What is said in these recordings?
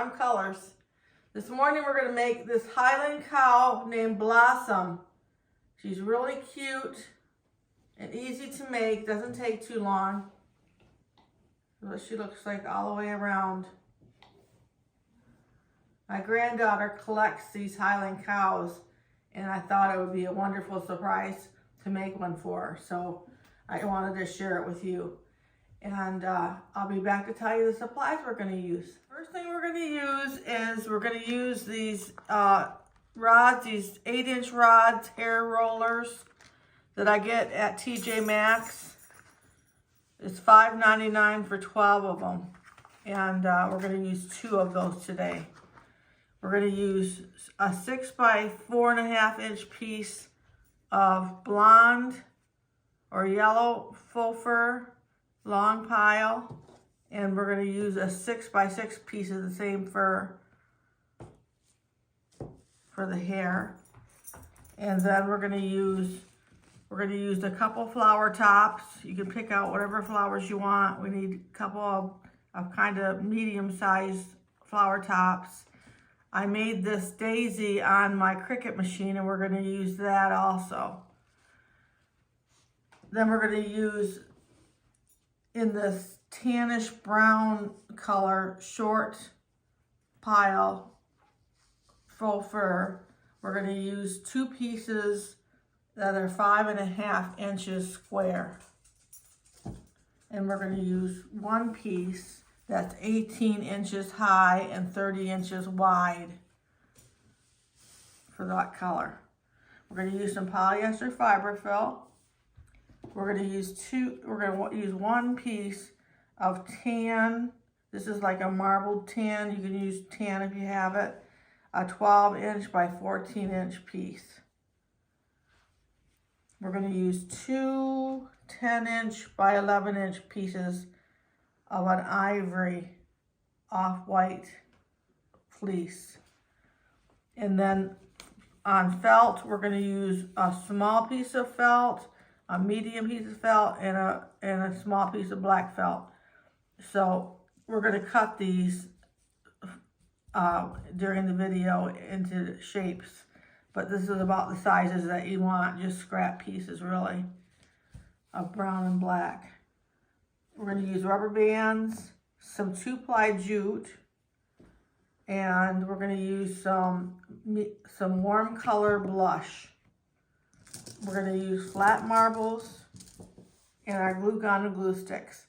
warm colors. This morning we're going to make this Highland Cow named Blossom. She's really cute and easy to make, doesn't take too long. What she looks like all the way around. My granddaughter collects these Highland cows, and I thought it would be a wonderful surprise to make one for her. So I wanted to share it with you. And I'll be back to tell you the supplies we're going to use. First thing we're going to use is we're going to use these rods, these 8-inch rods, hair rollers that I get at TJ Maxx. It's $5.99 for 12 of them. And we're going to use 2 of those today. We're going to use a 6 by 4.5 inch piece of blonde or yellow faux fur long pile, and we're going to use a 6 by 6 piece of the same fur for the hair. And then we're going to use a couple flower tops. You can pick out whatever flowers you want. We need a couple of kind of medium-sized flower tops. I made this daisy on my Cricut machine, and we're going to use that also. Then we're going to use, in this tannish brown color, short pile faux fur, we're going to use 2 pieces that are 5.5 inches square. And we're going to use 1 piece that's 18 inches high and 30 inches wide for that color. We're going to use some polyester fiberfill. We're going to use 1 piece of tan. This is like a marbled tan. You can use tan if you have it. A 12-inch by 14-inch piece. We're going to use 2 10-inch by 11-inch pieces of an ivory off-white fleece. And then on felt, we're going to use a small piece of felt, a medium piece of felt, and a small piece of black felt. So we're going to cut these during the video into shapes, but this is about the sizes that you want, just scrap pieces really of brown and black. We're going to use rubber bands, some 2-ply jute, and we're going to use some warm color blush. We're going to use flat marbles and our glue gun and glue sticks.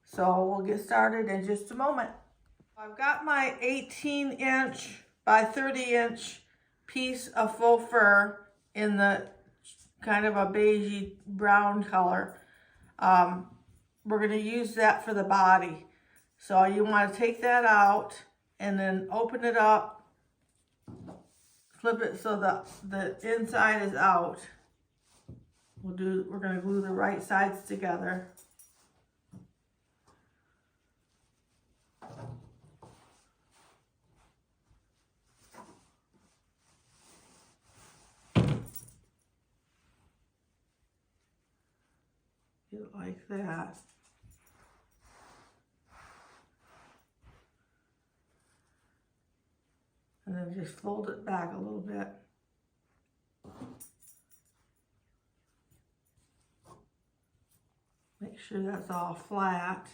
So we'll get started in just a moment. I've got my 18-inch by 30-inch piece of faux fur in the kind of a beigey brown color. We're going to use that for the body. So you want to take that out and then open it up, flip it so the inside is out. We're going to glue the right sides together. Get it like that. And then just fold it back a little bit. Make sure that's all flat.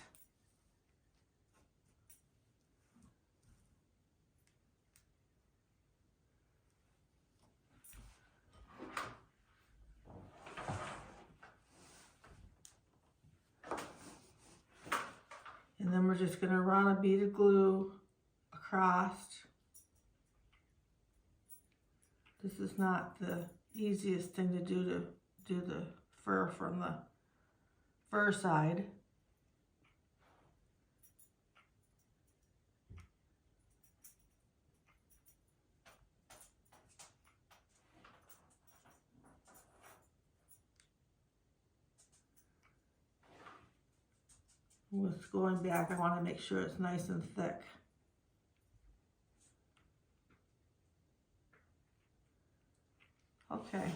And then we're just going to run a bead of glue across. This is not the easiest thing to do the fur from the fur side. With going back, I want to make sure it's nice and thick. Okay,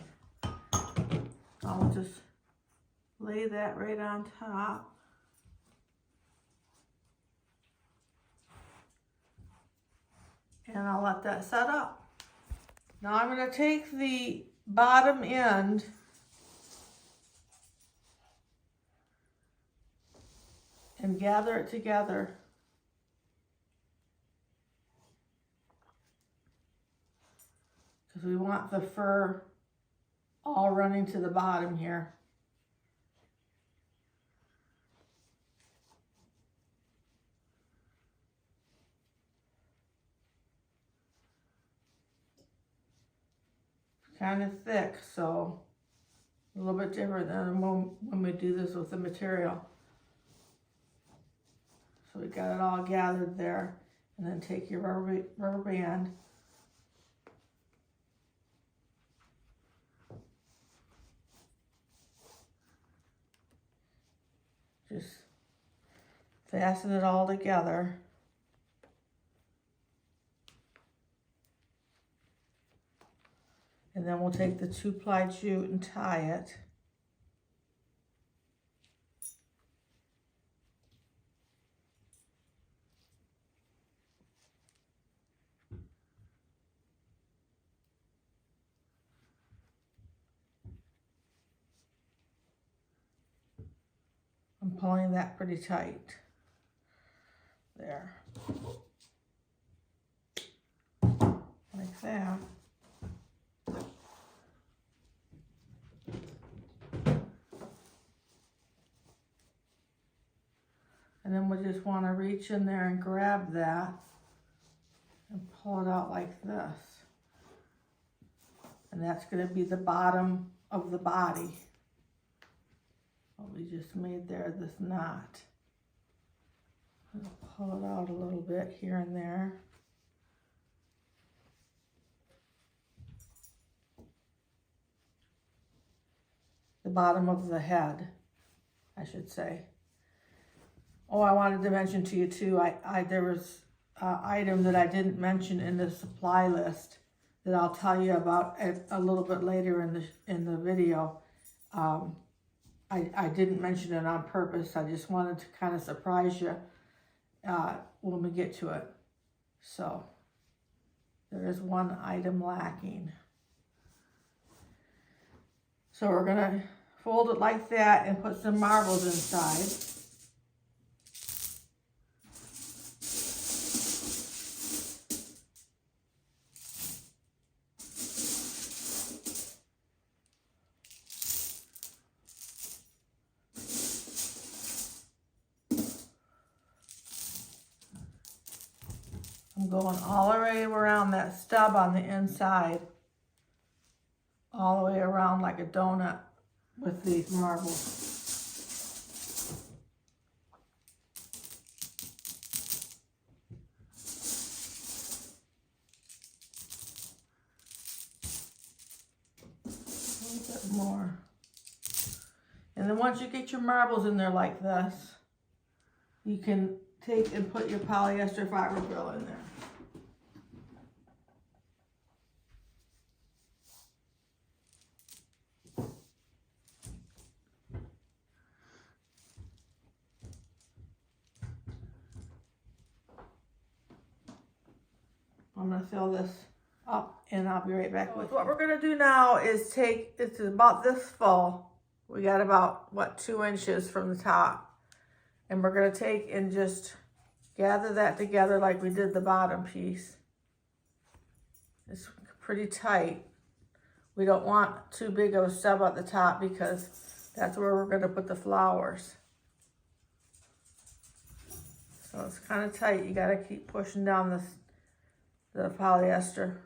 I'll just lay that right on top. And I'll let that set up. Now I'm going to take the bottom end and gather it together. Because we want the fur all running to the bottom here. Kind of thick, so a little bit different than when we do this with the material. So we got it all gathered there, and then take your rubber band. Just fasten it all together. And then we'll take the 2-ply jute and tie it. I'm pulling that pretty tight. There. Like that. And then we just want to reach in there and grab that and pull it out like this. And that's going to be the bottom of the body. What we just made there, this knot. I'll pull it out a little bit here and there. The bottom of the head, I should say. Oh, I wanted to mention to you too, there was an item that I didn't mention in the supply list that I'll tell you about a little bit later in the video. I didn't mention it on purpose. I just wanted to kind of surprise you when we get to it. So there is one item lacking. So we're gonna fold it like that and put some marbles inside. I'm going all the way around that stub on the inside, all the way around like a donut with these marbles. A little bit more. And then once you get your marbles in there like this, you can take and put your polyester fiber fill in there. I'm going to fill this up and I'll be right back with you. What we're going to do now is take, it's about this full. We got about, what, 2 inches from the top. And we're going to take and just gather that together like we did the bottom piece. It's pretty tight. We don't want too big of a stub at the top because that's where we're going to put the flowers. So it's kind of tight. You got to keep pushing down the polyester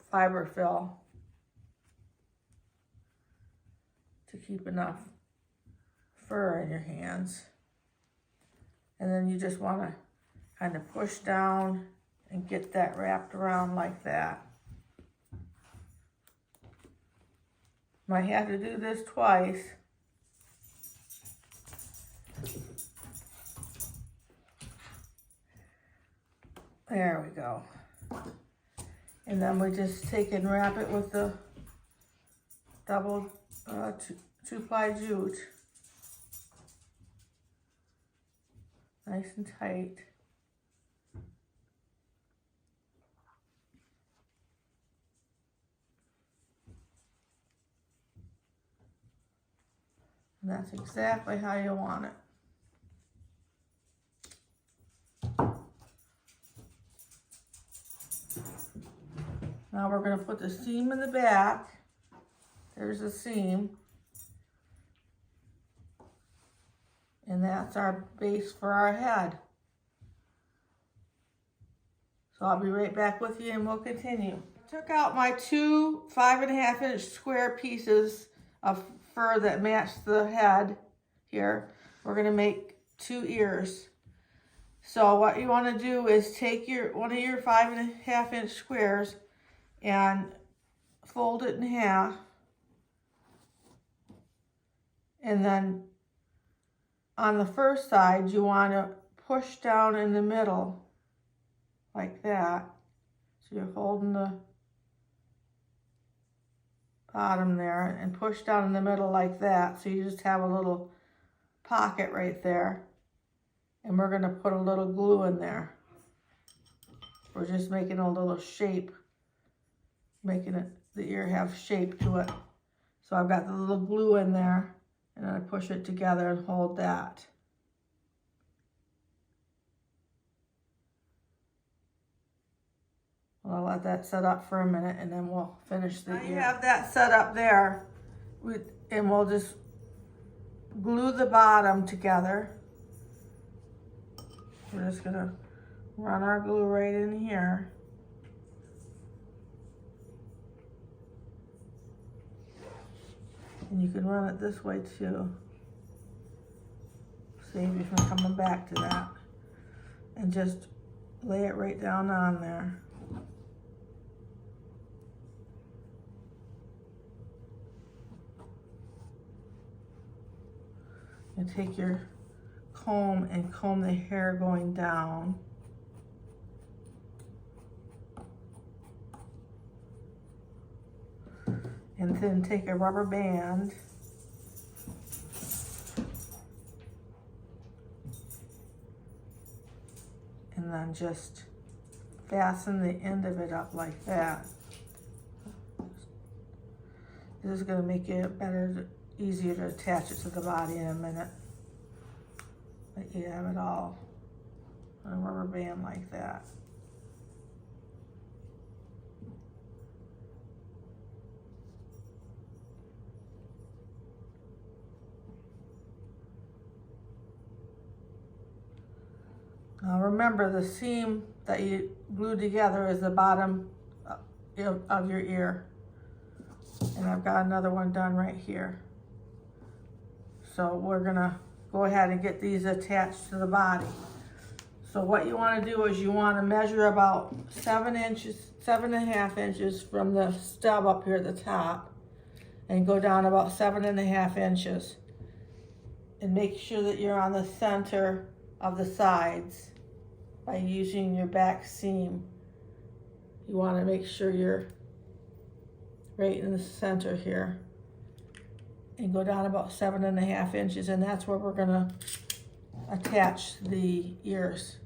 fiber fill to keep enough fur in your hands. And then you just want to kind of push down and get that wrapped around like that. Might have to do this twice. There we go. And then we just take and wrap it with the double 2-ply jute. Nice and tight. That's exactly how you want it. Now we're going to put the seam in the back. There's the seam. And that's our base for our head. So I'll be right back with you and we'll continue. Took out my two 5.5 inch square pieces of fur that match the head here. We're going to make 2 ears. So what you want to do is take one of your 5.5 inch squares and fold it in half, and then on the first side you want to push down in the middle like that. So you're holding the bottom there and push down in the middle like that, so you just have a little pocket right there, and we're going to put a little glue in there. We're just making a little shape, making it the ear have shape to it. So I've got the little glue in there, and then I push it together and hold that. I'll let that set up for a minute and then we'll finish the ear. I have that set up there, and we'll just glue the bottom together. We're just gonna run our glue right in here. And you can run it this way too. Save you from coming back to that. And just lay it right down on there. And take your comb and comb the hair going down. And then take a rubber band and then just fasten the end of it up like that. This is going to make it easier to attach it to the body in a minute. But you have it all on a rubber band like that. Now remember, the seam that you glued together is the bottom of your ear. And I've got another one done right here. So we're gonna go ahead and get these attached to the body. So what you wanna do is you wanna measure about 7.5 inches from the stub up here at the top, and go down about 7.5 inches. And make sure that you're on the center of the sides by using your back seam. You want to make sure you're right in the center here, and go down about 7.5 inches, and that's where we're going to attach the ears.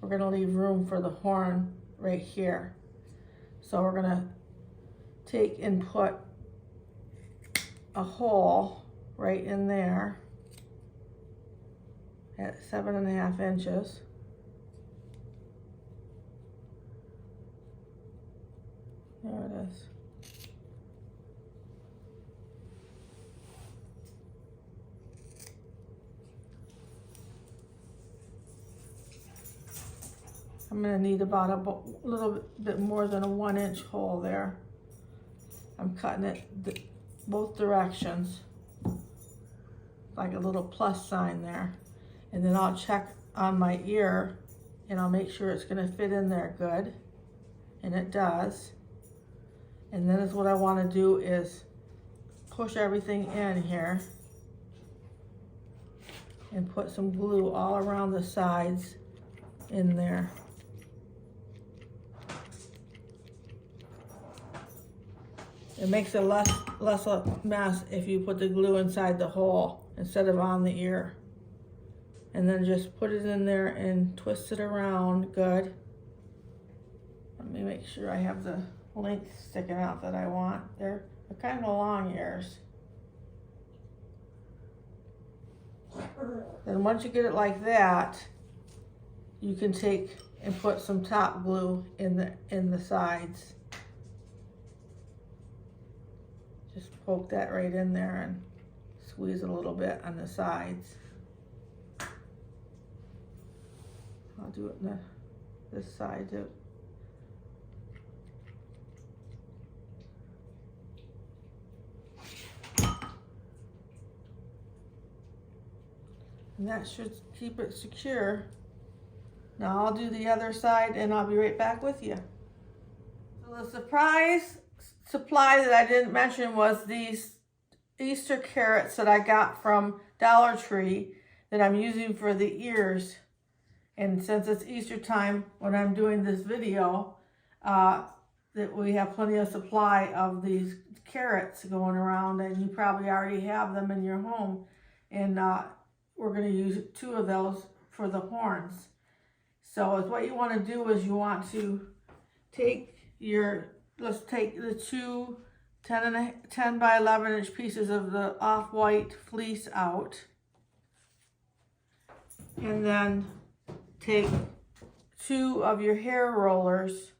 We're going to leave room for the horn right here. So we're going to take and put a hole right in there at 7.5 inches. There it is. I'm going to need about a little bit more than a 1 inch hole there. I'm cutting it both directions, like a little plus sign there. And then I'll check on my ear and I'll make sure it's going to fit in there good. And it does. And then what I want to do is push everything in here and put some glue all around the sides in there. It makes it less a mess if you put the glue inside the hole instead of on the ear. And then just put it in there and twist it around good. Let me make sure I have the length sticking out that I want. They're kind of long ears. Then once you get it like that, you can take and put some top glue in the sides. Just poke that right in there and squeeze it a little bit on the sides. I'll do it in this side too. And that should keep it secure. Now I'll do the other side and I'll be right back with you. So the surprise supply that I didn't mention was these Easter carrots that I got from Dollar Tree that I'm using for the ears. And since it's Easter time when I'm doing this video, that we have plenty of supply of these carrots going around, and you probably already have them in your home. And we're going to use 2 of those for the horns. So what you want to do is you want to take let's take the 2 10 by 11 inch pieces of the off-white fleece out. And then take 2 of your hair rollers,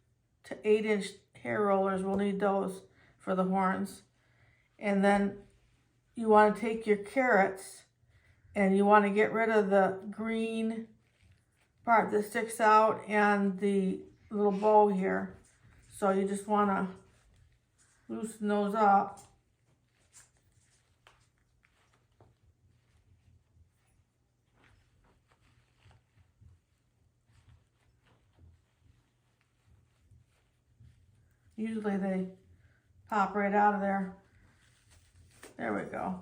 to 8-inch hair rollers. We'll need those for the horns. And then you want to take your carrots and you want to get rid of the green part that sticks out and the little bow here. So you just want to loosen those up. Usually they pop right out of there. There we go.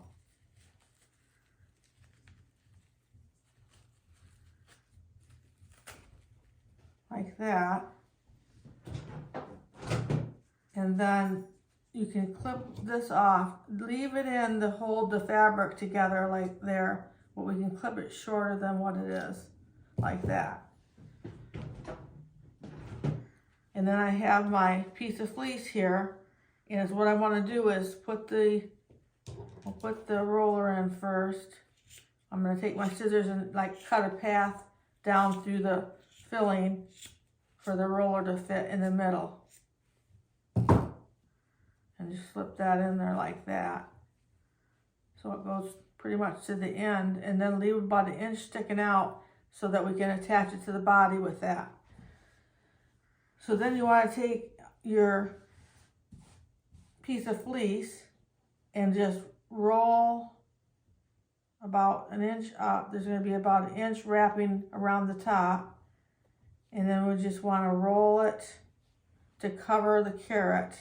Like that. And then you can clip this off. Leave it in to hold the fabric together like there, but we can clip it shorter than what it is, like that. And then I have my piece of fleece here, and what I want to do is I'll put the roller in first. I'm going to take my scissors and like cut a path down through the filling for the roller to fit in the middle. And just slip that in there like that. So it goes pretty much to the end, and then leave about 1 inch sticking out so that we can attach it to the body with that. So then you want to take your piece of fleece and just roll about 1 inch up. There's going to be about 1 inch wrapping around the top. And then we just want to roll it to cover the carrot,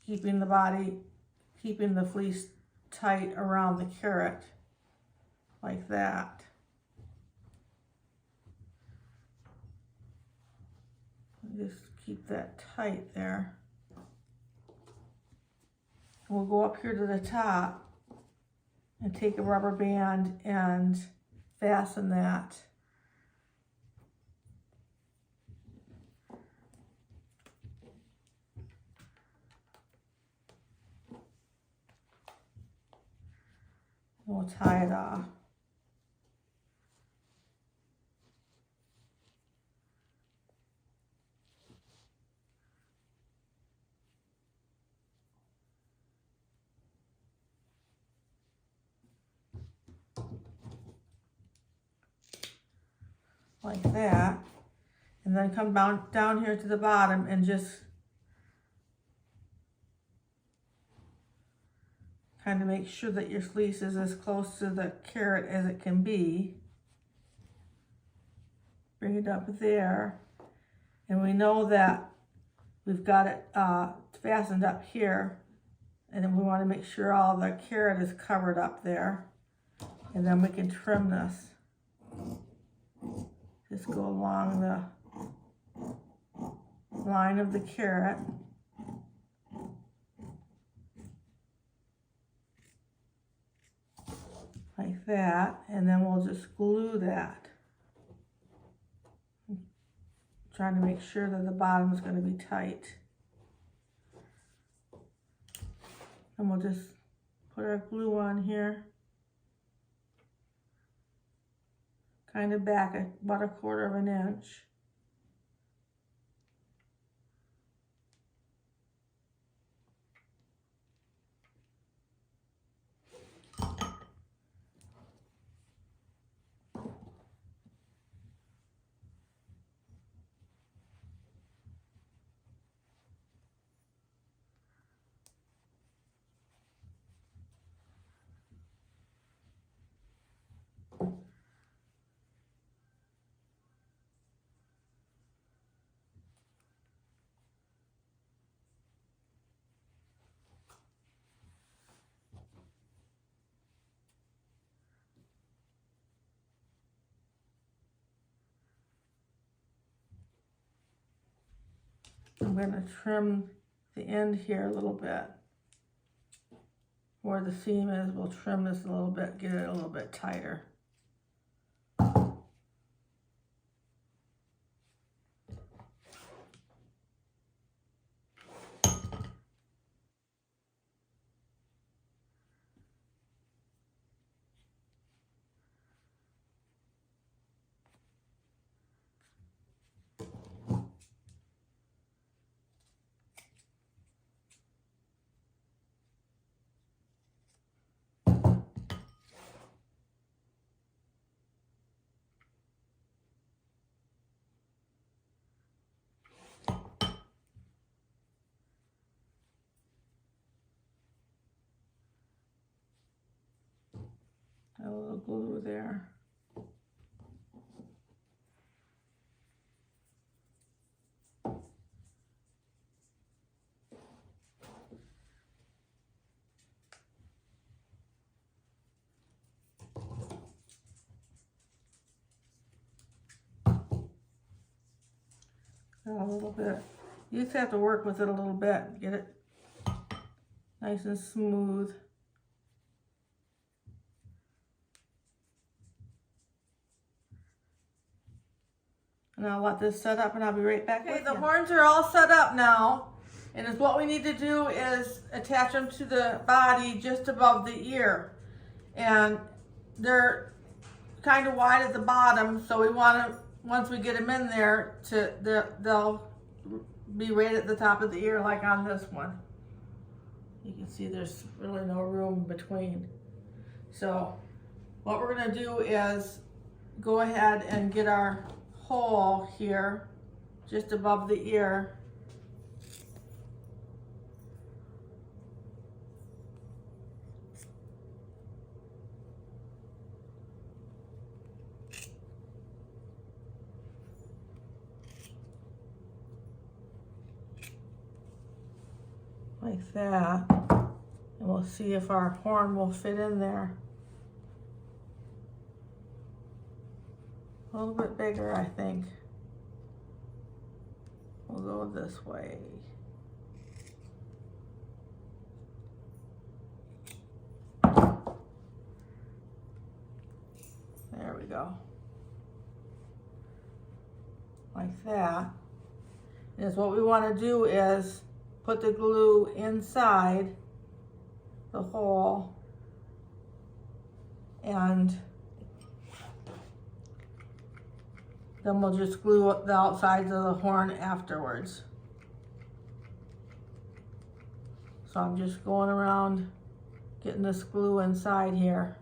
keeping the fleece tight around the carrot, like that. Just keep that tight there. We'll go up here to the top and take a rubber band and fasten that. We'll tie it off. Like that. And then come down here to the bottom and just kind of make sure that your fleece is as close to the carrot as it can be. Bring it up there. And we know that we've got it fastened up here. And then we want to make sure all the carrot is covered up there. And then we can trim this. Just go along the line of the carrot. Like that, and then we'll just glue that. Trying to make sure that the bottom is going to be tight. And we'll just put our glue on here. kind of back about 1/4 of an inch. I'm going to trim the end here a little bit. Where the seam is, we'll trim this a little bit, get it a little bit tighter. A little glue there. A little bit. You just have to work with it a little bit, get it nice and smooth. And I'll let this set up and I'll be right back. Okay, the horns are all set up now. And what we need to do is attach them to the body just above the ear. And they're kind of wide at the bottom, so we want to, once we get them in there, they'll be right at the top of the ear like on this one. You can see there's really no room between. So what we're going to do is go ahead and get our hole here just above the ear. Like that, and we'll see if our horn will fit in there. A little bit bigger, I think. We'll go this way. There we go. Like that. And what we want to do is put the glue inside the hole and then we'll just glue up the outsides of the horn afterwards. So I'm just going around getting this glue inside here.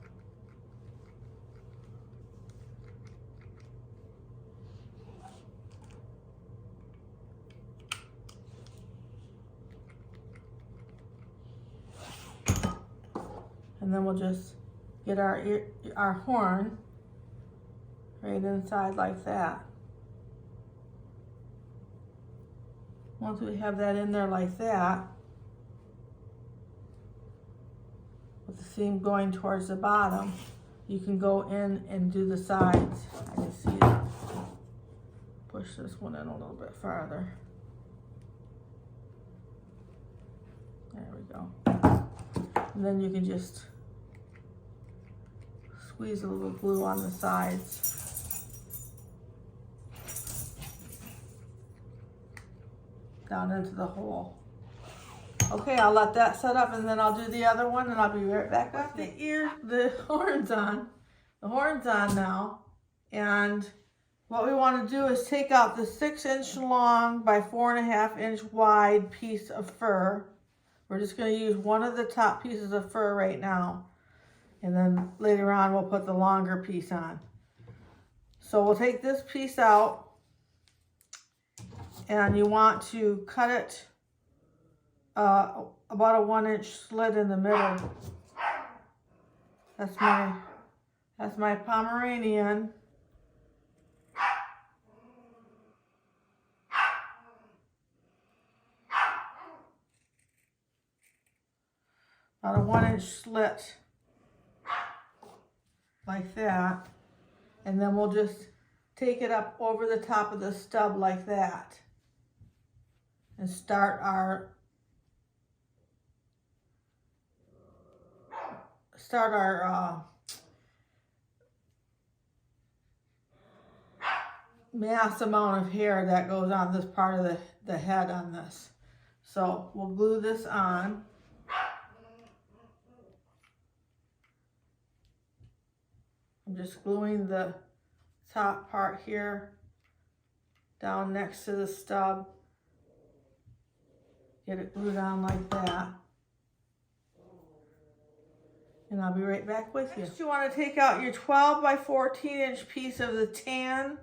And then we'll just get our horn right inside like that. Once we have that in there like that, with the seam going towards the bottom, you can go in and do the sides. I can see that. Push this one in a little bit farther. There we go. And then you can just squeeze a little glue on the sides. Down into the hole. Okay, I'll let that set up and then I'll do the other one and I'll be right back. Got the horn's on. The horn's on now. And what we want to do is take out the 6-inch long by 4.5-inch wide piece of fur. We're just going to use one of the top pieces of fur right now. And then later on we'll put the longer piece on. So we'll take this piece out, and you want to cut it about a 1-inch slit in the middle. That's my Pomeranian. About a 1-inch slit like that. And then we'll just take it up over the top of the stub like that and start our mass amount of hair that goes on this part of the head on this. So we'll glue this on. I'm just gluing the top part here down next to the stub. Get it glued on like that. And I'll be right back with you. Next, you want to take out your 12 by 14-inch piece of the tan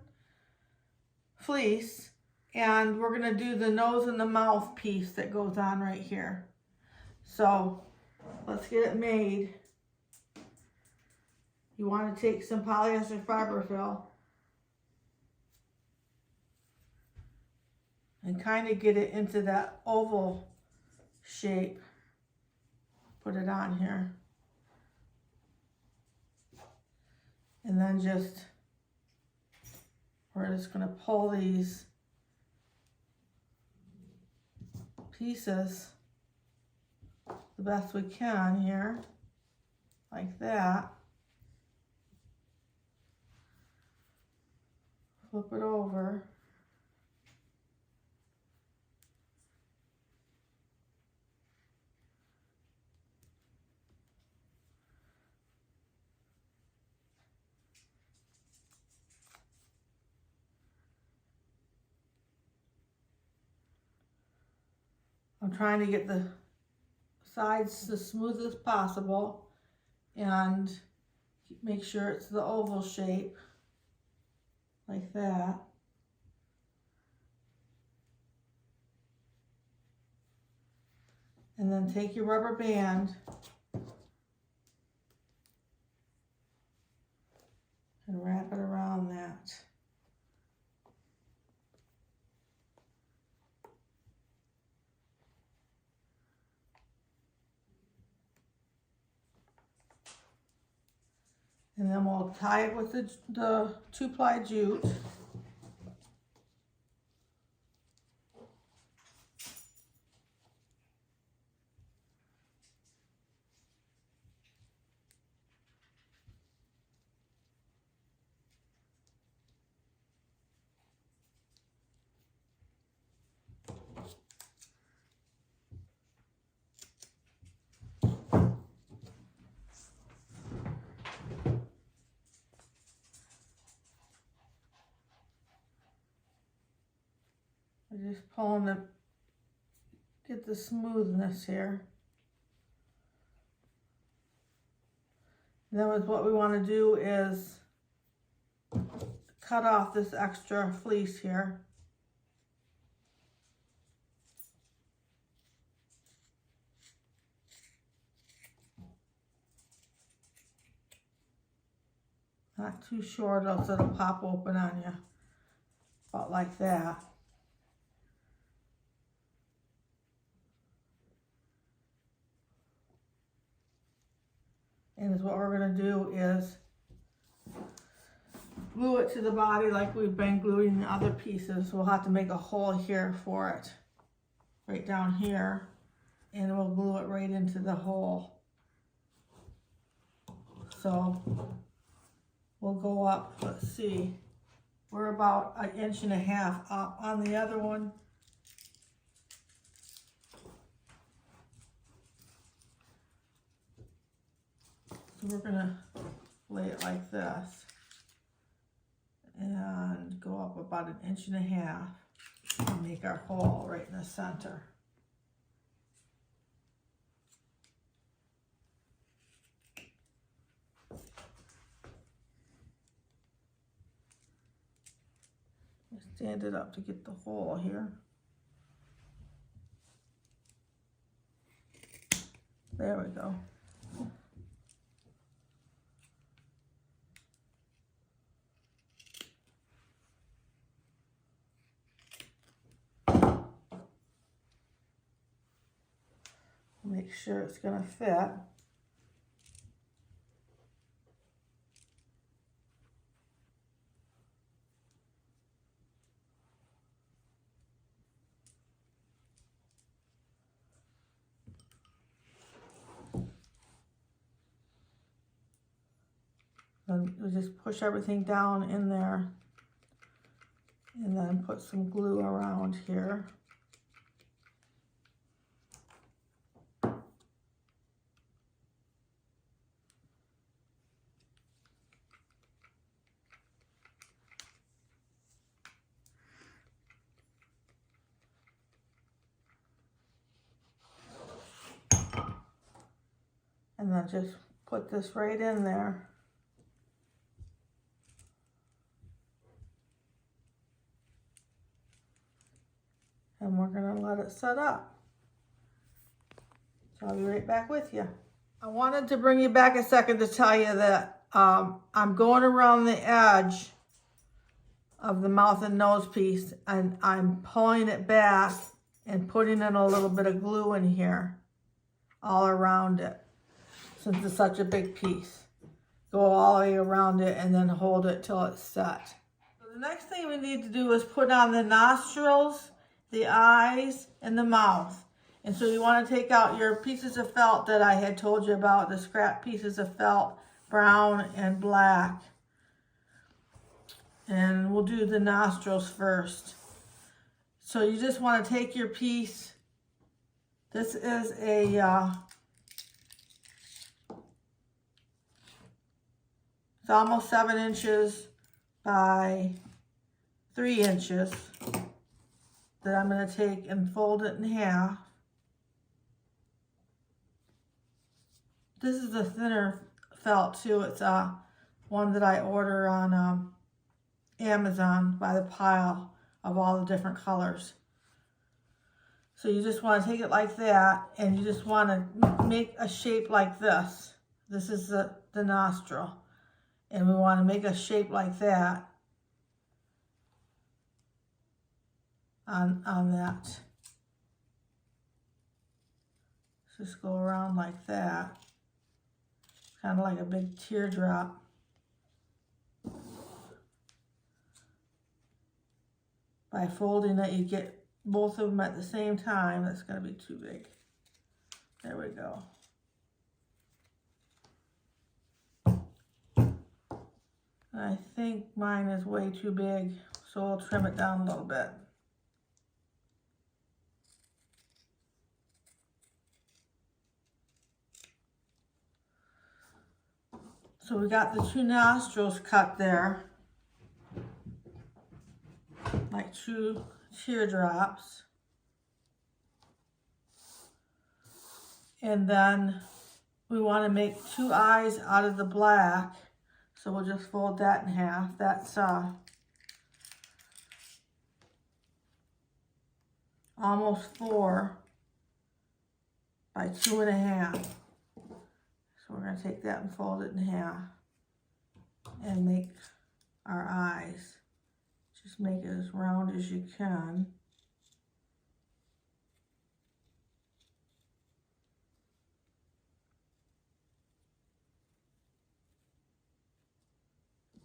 fleece, and we're going to do the nose and the mouth piece that goes on right here. So let's get it made. You want to take some polyester fiberfill and kind of get it into that oval shape. Put it on here. And then we're just going to pull these pieces the best we can here, like that. Flip it over. I'm trying to get the sides as smooth as possible and make sure it's the oval shape, like that. And then take your rubber band and wrap it around that. And then we'll tie it with the 2-ply jute. I'm just pulling to get the smoothness here. And then what we want to do is cut off this extra fleece here. Not too short, else it'll pop open on you. About like that. And what we're going to do is glue it to the body like we've been gluing the other pieces. We'll have to make a hole here for it, right down here, and we'll glue it right into the hole. So we'll go up, let's see, we're about 1.5 inches up on the other one. So we're gonna lay it like this. and go up about 1.5 inches and make our hole right in the center. Stand it up to get the hole here. There we go. Make sure it's going to fit. And we just push everything down in there and then put some glue around here. And then just put this right in there. And we're gonna let it set up. So I'll be right back with you. I wanted to bring you back a second to tell you that I'm going around the edge of the mouth and nose piece, and I'm pulling it back and putting in a little bit of glue in here all around it, since it's such a big piece. Go all the way around it and then hold it till it's set. So the next thing we need to do is put on the nostrils, the eyes, and the mouth. And so you want to take out your pieces of felt that I had told you about, the scrap pieces of felt, brown and black. And we'll do the nostrils first. So you just want to take your piece. This is a, it's almost 7 inches by 3 inches that I'm going to take and fold it in half. This is a thinner felt too. It's one that I order on Amazon by the pile of all the different colors. So you just want to take it like that, and you just want to make a shape like this. This is the nostril, and we want to make a shape like that on that. Just go around like that, kind of like a big teardrop. By folding it, you get both of them at the same time. That's going to be too big. There we go. I think mine is way too big, so I'll trim it down a little bit. So we got the 2 nostrils cut there, like 2 teardrops. And then we want to make 2 eyes out of the black. So we'll just fold that in half. That's almost 4 by 2.5. So we're going to take that and fold it in half and make our eyes. Just make it as round as you can.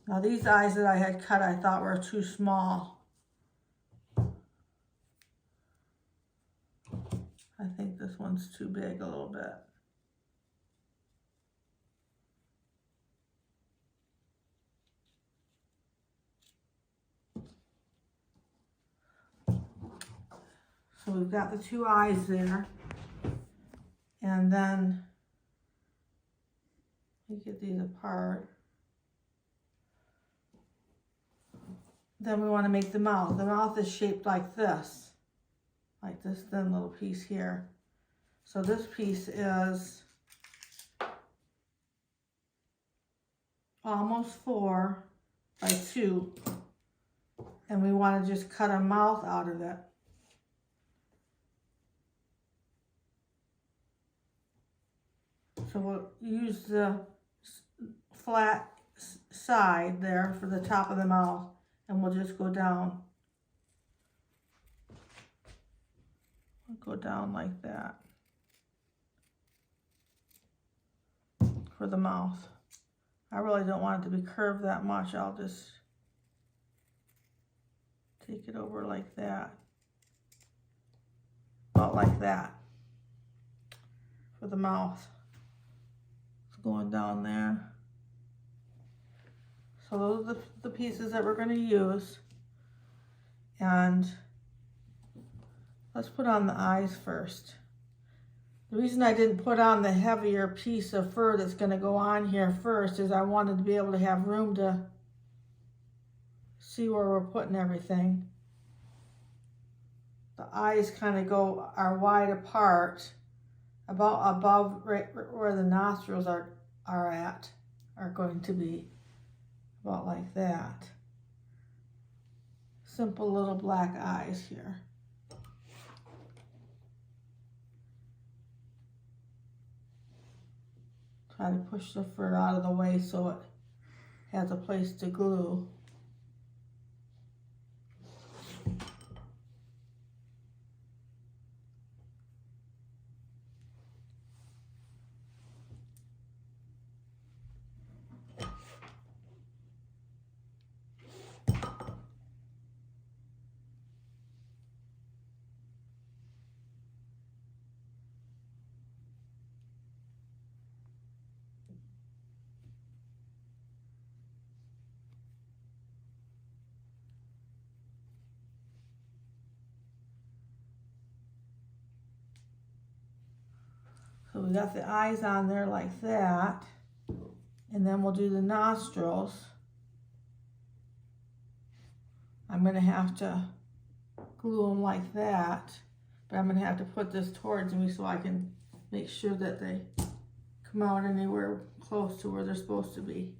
Now these eyes that I had cut, I thought were too small. I think this one's too big a little bit. So we've got the 2 eyes there. And then we get these apart. then we want to make the mouth. The mouth is shaped like this thin little piece here. So this piece is almost 4 by 2, and we want to just cut a mouth out of it. So we'll use the flat side there for the top of the mouth, and we'll just go down. We'll go down like that for the mouth. I really don't want it to be curved that much. I'll just take it over like that. About like that for the mouth. It's going down there. So those are the pieces that we're going to use. And let's put on the eyes first. The reason I didn't put on the heavier piece of fur that's going to go on here first is I wanted to be able to have room to see where we're putting everything. The eyes kind of are wide apart, about above right where the nostrils are going to be, about like that. Simple little black eyes here. Try to push the fur out of the way so it has a place to glue. So we got the eyes on there like that, and then we'll do the nostrils. I'm going to have to glue them like that, but I'm going to have to put this towards me so I can make sure that they come out anywhere close to where they're supposed to be.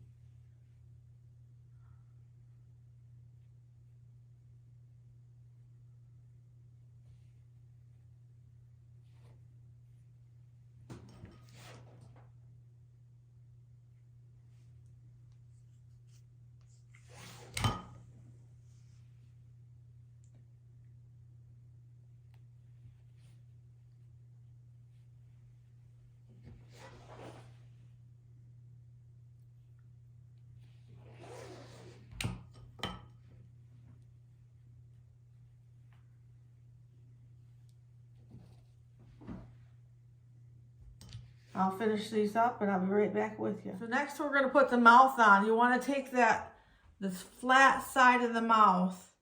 I'll finish these up and I'll be right back with you. So next we're going to put the mouth on. You want to take this flat side of the mouth,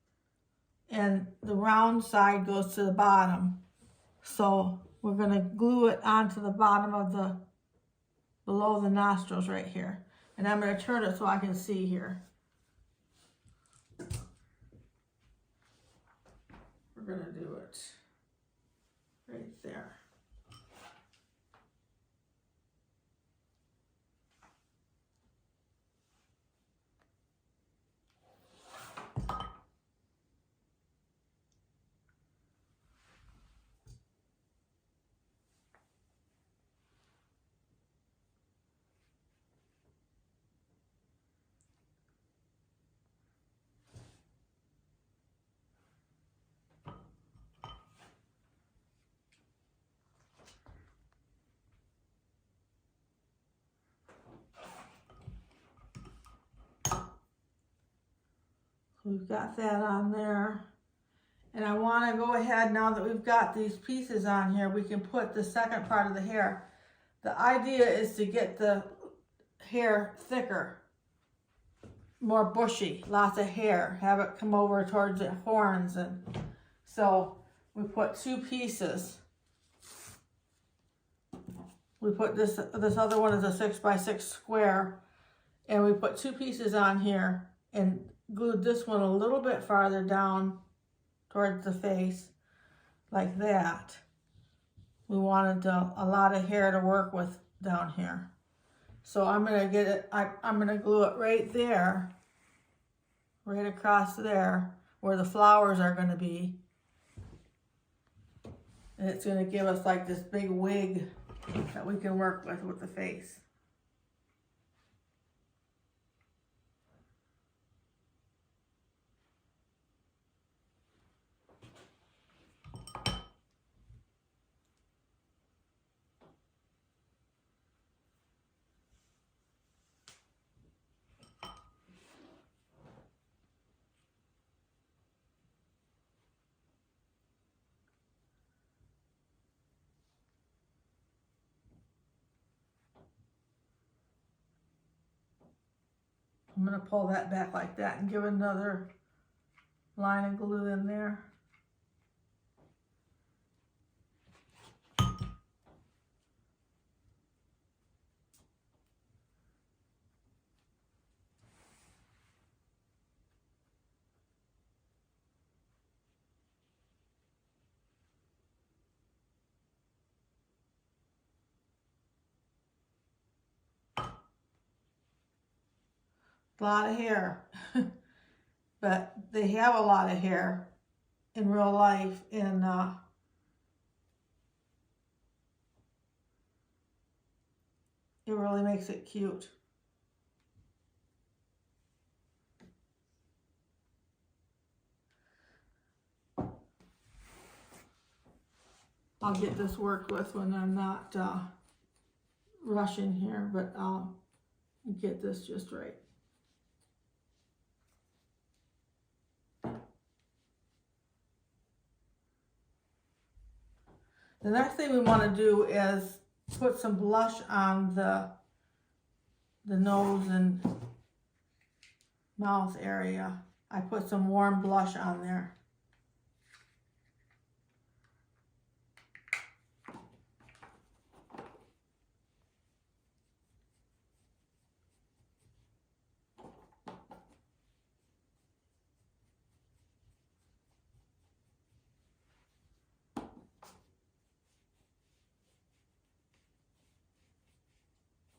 and the round side goes to the bottom. So we're going to glue it onto the bottom of below the nostrils right here. And I'm going to turn it so I can see here. We're going to do it right there. We've got that on there. And I want to go ahead, now that we've got these pieces on here, we can put the second part of the hair. The idea is to get the hair thicker, more bushy, lots of hair, have it come over towards the horns. And so we put 2 pieces. We put this other one is a 6 by 6 square, and we put 2 pieces on here, and glued this one a little bit farther down towards the face, like that. We wanted a lot of hair to work with down here. So I'm gonna get it, I'm gonna glue it right there, right across there, where the flowers are gonna be. And it's gonna give us like this big wig that we can work with the face. I'm going to pull that back like that and give another line of glue in there. A lot of hair, but they have a lot of hair in real life, and it really makes it cute. I'll get this worked with when I'm not rushing here, but I'll get this just right. The next thing we want to do is put some blush on the nose and mouth area. I put some warm blush on there.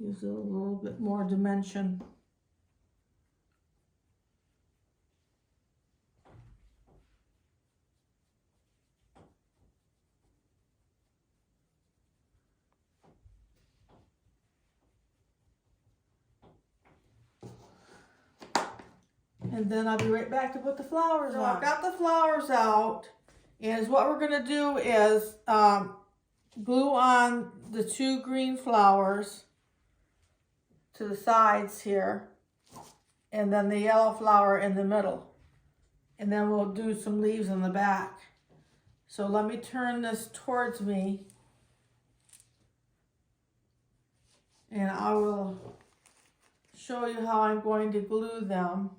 Gives it a little bit more dimension. And then I'll be right back to put the flowers on. I've got the flowers out, and what we're gonna do is glue on the 2 green flowers to the sides here, and then the yellow flower in the middle, and then we'll do some leaves in the back. So let me turn this towards me, and I will show you how I'm going to glue them.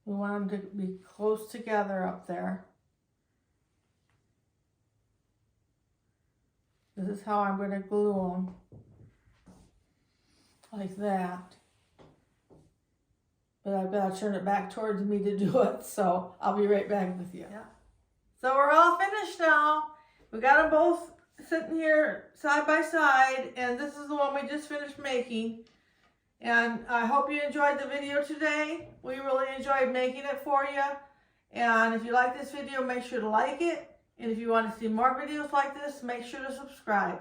We want them to be close together up there. This is how I'm going to glue them, like that. But I've got to turn it back towards me to do it, so I'll be right back with you. Yeah. So we're all finished now. We got them both sitting here side by side, and this is the one we just finished making. And I hope you enjoyed the video today. We really enjoyed making it for you. And if you like this video, make sure to like it. And if you want to see more videos like this, make sure to subscribe.